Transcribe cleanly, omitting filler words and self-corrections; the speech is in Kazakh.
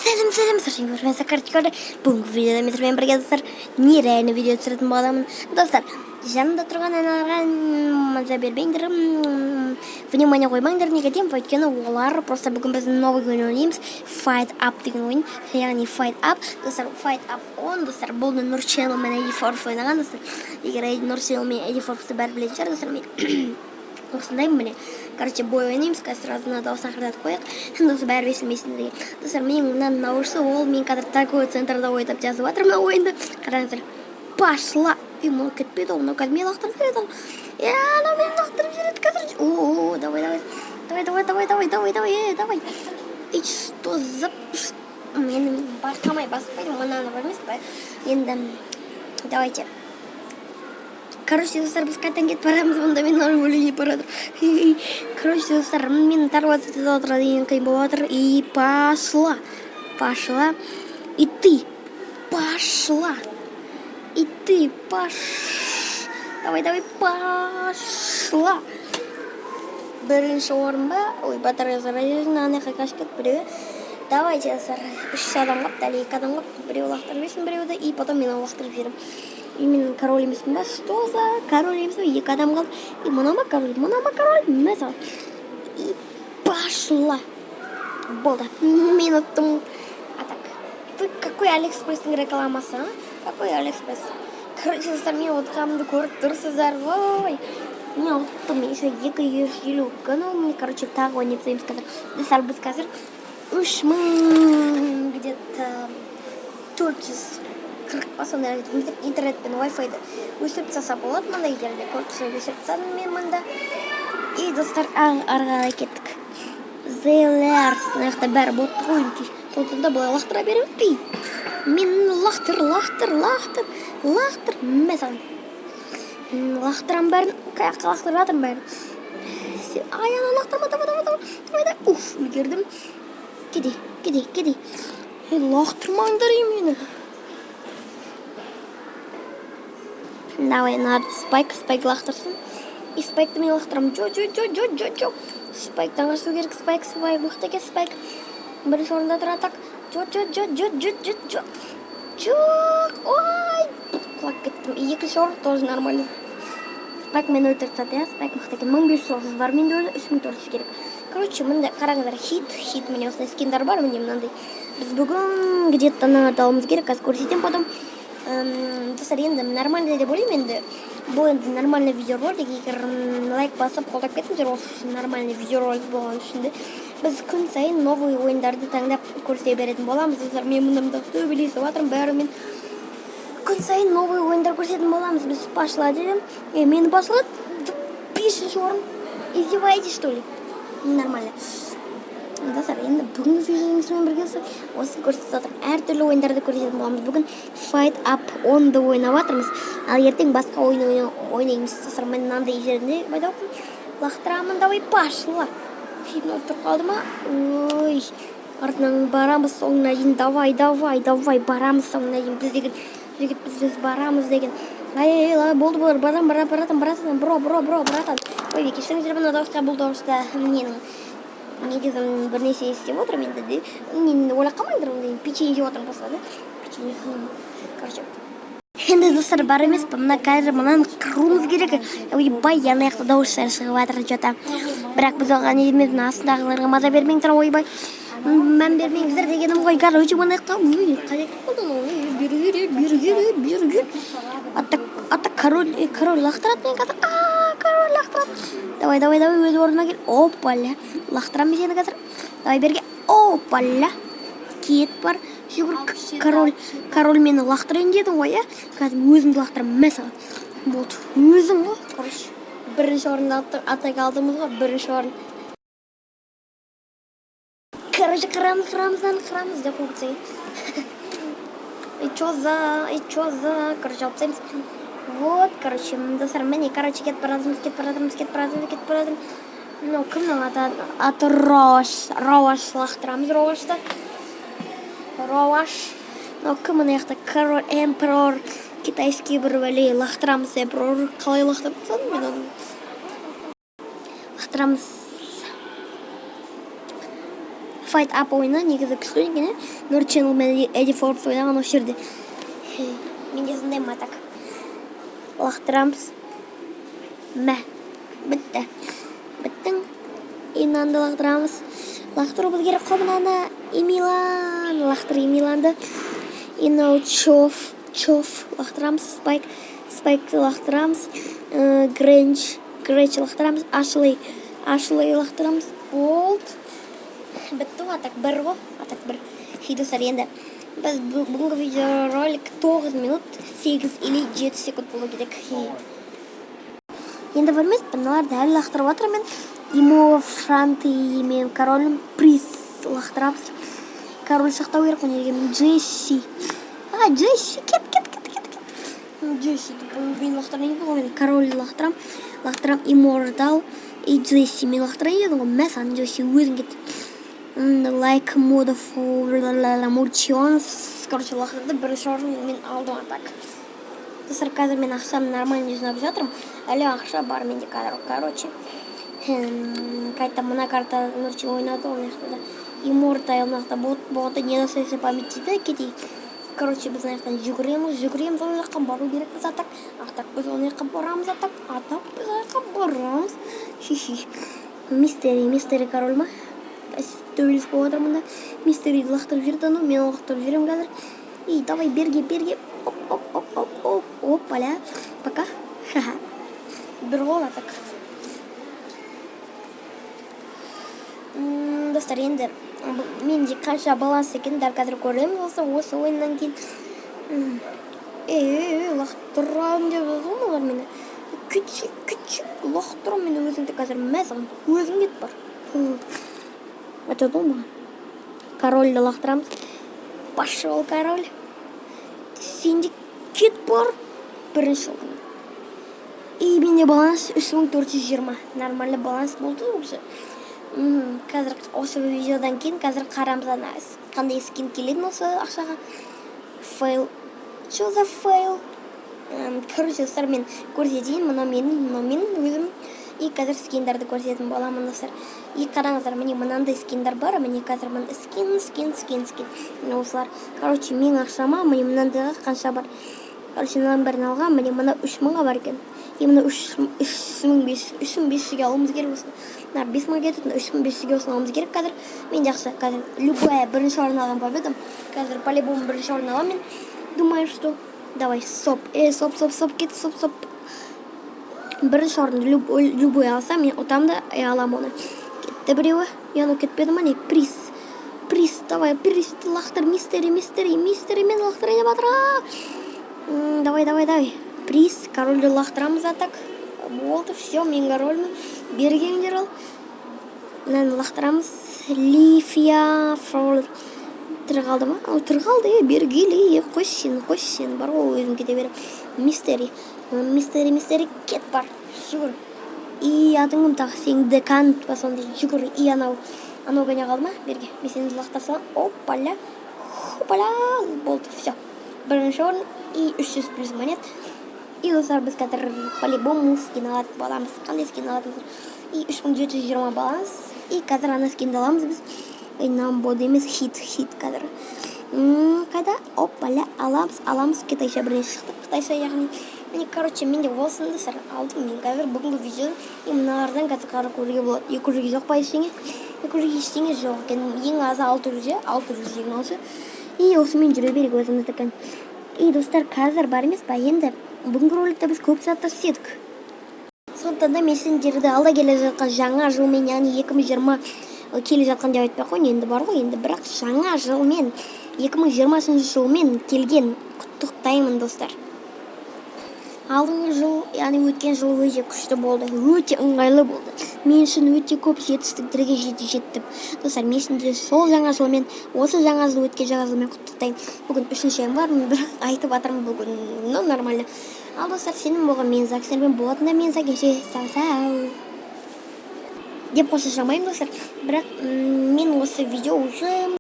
Сәлем, сәлем, мен Сакартикода. Бүгінгі видеода мен сіздермен бірге достар, нереальный видео түсіретін боламын. Достар, жанымда тұрған аналарға маза бермеңдер, внимание қоймаңдар, неге деймін, өйткені олар просто бүгін біз новый ойын ойнаймыз, Fight Up деген ойын, яғни Fight Up. Достар, Fight Up он, достар, бұл Нұр Channel мен Эдди Форбс ойнаған, достар. Егер Нұр Channel мен Эдди Форбсты бәрі білетін шығар, достар, мен осындаймын міне. Короче, бой ойнаймыз, қазір сразу мына дауыс ақырдатып қояйық. Досы бәрі естілмесін деген. Достар, менің мына наушысы, ол мен қазір такой центрда ойнап жазып жатыр мына ойынды. Қараңыздар. Пошла. Мынау кетпейді, мынау қазір мен лақтырып жібереді. Анау мені лақтырып жібереді қазір. О, давай. И что за... Мен байқамай баспайды, мынаны білмес па. Енді давайте. Короче, достар, біз қайтан кетіп барамыз, мұнда мен нөл бөліне барадыр. Короче, достар, мен тарватып отыра деген қиын болып жатыр. И пошла. И ты. Пошла. И ты. Давай, пошла. Бірінші орын ба? Ой, батарея заразилась, ана қашып кетіп біреуі. Давайте, достар, 3 адам қап, дәл 2 адам қап. Біреу лақтырып жіберсін біреуді, и потом мен лақтырып жіберем. И мен король емеспін ба? Что за король емеспін? 2 адам қалды. И мынау ма король? Мысалы. И пошла. Болды. Мен ұттым. А так. Ты какой Алиэкспресстің рекламасы, а? Какой Алиэкспресс? Короче, достар, мен отқамды көріп тұрсыздар. Ой. Мен ұттым. Еще 250 канал. Мне, короче, тағы ойнап sayımыз қазір. Достар, біз қазір 3000 где-то 440 сондай интернетпен Wi-Fi-ді өсіріп тастаса болады мындай жерде. Көрсетіп өсіріп тастадым мен мында. И достар, ары қарай кеттік. Зелерс, мына жақта бәрі ботты ғой. Сондықтан да былай лақтыра беремін. Мен лақтыр. Мысалы. Лақтырам бәрін. Қаяққа лақтырып жатырмын бәрін. Ай, ана лақтырма, давай. Уф, үлгердім. Кеде. Лақтырмаңдар мені. Давай, надо спайк лақтырсын. И спайкты мен лақтырам. Жо. Спайктан қашу керек, спайк. Мықты ке спайк. Бірінші орында тұра так. Жо. Ой. Құлап кеттім. И екінші орын тоже нормально. Спайк мен өлтіріп тастады, я. Спайк мықты ке. 1500 бар, менде өзі 3400 керек. Короче, мында қараңыздар, хит міне осындай скиндар бар, міне мынандай. Біз бүгін где-то алуымыз керек, қазір көрсетем потом. Достар, енді нормальный деп ойлаймын, енді бұл енді нормальный видеоролик, егер лайк басып қолдап кетіңіздер, осы нормальный видеоролик болған үшін де біз күн сайын новый ойындарды таңдап көрсете беретін боламыз. Достар, мен мұндамда төбелесіп жатырмын бәрімен. Күн сайын новый ойындар көрсететін боламыз. Біз пошла дедім. Мені пошла 5-ші орын. Издеваетесь, что ли? Нормально. Достар, енді бүгінгі видеомызбен бірге осы көрсетіп жатырмын. Әртүрлі ойындарды көрсететін боламыз. Бүгін Fight Up 10-ды ойнап жатырмыз. Ал ертең басқа ойын ойнаймыз. Достар, мен мынандай жерінде байдауқым. Лақтырамын, давай, пошла. Фильм отырып қалды ма? Ой, артынан барамыз соңына дейін. Давай, барамыз соңына дейін. Біз барамыз деген. Ай, болды болар, братан. Братан. Ой, кешіріңіздер, мына дауысқа, бұл дауыста менің негізім бір нәрсе істеп отырмын енді де. Мен ойлап қалмаңдар, ондай печенье жеп отырмын болса, да? Печенье. Короче. Енді достар, бар емес па, мына қазір мынаны қыруымыз керек. Ойбай, яна яқта дауыстар шығып жатыр жота. Бірақ біз алған еліміздің астындағыларға маза бермеңдер, ойбай. Мән бермеңіздер дегенім ғой. Короче, мына яқта қажет болды бері. Ата король лақтырады мен қазір. Король лақтырады. Давай, өз орнына кел. Опаля. Лақтырам сені қазір. Давай берге. Опаля. Кет бар. Жүгір, король мені лақтырайын дедің ғой, я? Қазір өзімді лақтырам, мәсіға. Болды. Өзім ғой. Короче, бірінші орында атак алдымыз ғой, бірінші орын. Короче, қырамыз деп қойып. И чё за, короче, алып тастаймыз. Вот, короче, достар, міне, короче, кетіп баратырмыз. Ну, кімнің аты Роаш лақтырамыз, Роашты. Ну, кім мына яқта король, эмперор, китайский бір бәле лақтырамыз, эмперор, қалай лақтырып тастадым мен оны. Лақтырамыз. Fight Up ойыны негізі күшті екен. Нұр Channel мен Эдди Форбс ойнаған осы жерде. Менде сондай матак. Лақтырамыз. Мә. Бітті. Біттің. Инанды лақтырамыз. Лақтыруымыз керек қой мынаны. Емилан. Лақтыр Емиланды. Инау Чоф лақтырамыз. Спайк лақтырамыз. Гренч лақтырамыз. Ашлей лақтырамыз. Болт. Бітті атак бір ғой. Атак бір. Достар, енді біз бүгінгі видеоролик 9 минут 8 или 7 секунд болу керек. Енді білмейсіз, мыналарды әлі лақтырып отыр мен. Имо Франты мен королім приз лақтырамыз. Король сақтау керек өнерге мен Джесси. Джесси, кет. Джесси, мен лақтырайын ғой, мен король лақтырам Иммортал и Джесси мен лақтырайын еді ғой, мәсән Джесси өзің кет. Like mode for Murchionс. Короче, лақтырды, бірінші орын мен алдым атак. Достар, қазір мен ақшам нормально жинап жатырмын. Әлі ақша бар менде қазір. Короче, қайта мына карта нұрчы ойнады ол нақтада. Иммортал нақта болғанда не достайсы памятиді кетейік. Короче, біз нақтан жүгіреміз ол жаққа бару керекпіз атак. Атак біз ол жаққа барамыз атак. Атак біз ол жаққа барамыз. Мистери король ма? Төбелес болып отырмын да. Мистериді лақтырып жүрді, мен лақтырып жүрем қазір. И давай берге. Оп, поля. Пока. Бір гол атак. Достар, енді менде қанша баланс екен дәл қазір көреміз осы ойыннан кейін. Лақтырам деп жазған олар мені. Күтшік лақтырам мені өзіңді қазір мәзім. Өзің кет бар. Это дома. Король лақтырамыз. Пошел король. Сенде кет бар. Бірінші олған. И менде баланс 3420. Нормально баланс болды уже. Қазір осы видеодан кейін қазір қарамыз қандай скин келеді осы ақшаға. Фейл. Что за фейл? Короче, достар, мен көрсетейін. Мына мен өзім. И қазір скиндарды көрсететін боламын достар. И қараңыздар, міне мынандай скиндар бар. Міне қазір мына скин. Міне осылар. Короче, мен ақшама міне мынандайға қанша бар. Короче, мынаның бәрін алған. Міне мына 3000-ға бар екен. И мына 3500-ге алуымыз керек осы. 5000-ға кететін 3500-ге осы алуымыз керек қазір. Мен жақсы қазір любая бірінші орын алған победам. Қазір по-любому бірінші орын аламын мен. Думаю, что давай соп кет, соп. Бірінші орын любой алсам, мен отамды алам оны. Кетті біреуі, яну кетпеді ма не? Приз, давай, приз лақтыр, мистери мен лақтырайын батыра. Давай. Приз, корольді лақтырамыз атак. Болды, все, мен корольмін. Бергендер ал. Мынаны лақтырамыз. Лифия, фрол. Тырғалды ма? Тырғалды, бергелі. Қош сен, бар ғой өзім кете беріп. Мистери, кет бар. Жүгір. И атыңым тағы сен декант ба сонда жүгір. И анау ғана қалды ма? Берге. Мен сені лақтарсам. Опаля. Болды, все. Бірінші орын. И 300 плюс монет. И достар, біз қазір по-любому скин алатын боламыз. Қандай скин алатыныздар? И 3720 баланс. И қазір ана скинді аламыз біз. Нам болды емес хит қазір. Қайда? Опаля, аламыз. Қытайша бірінші шықты. Қытайша яғни. Міне, короче, менде болсын достар. Алдым мен қазір бүгінгі видео. И мыналардан қазір қарап көруге болады. 200 жоқ па ештеңе? 200 ештеңе жоқ екен. Ең азы 626. И осымен жүре берек өзіміздікін. И достар, қазір бар емес па? Енді бүгінгі роликте біз көп заттар істедік. Сондықтан да мен сендерді алда келе жатқан жаңа жылмен, яғни 2020 келе жатқан деп айтпай қойын, енді бар ғой, енді бірақ жаңа жылмен 2020 жылмен келген құттықтаймын достар. Алдыңғы жыл, яғни өткен жыл өте күшті болды, өте ыңғайлы болды. Мен үшін өте көп жетістіктерге жеттім. Достар, мен үшін де сол жаңа жылмен, осы жаңа жыл өткен жаңа жылмен құттықтаймын. Бүгін 3-ші айым бар, бірақ айтып атырмын бүгін, нормально. Ал достар, сенің болған мен зак, сенің болатында мен зак, еше сау. Деп қоса шамайым достар, бірақ мен осы видео уже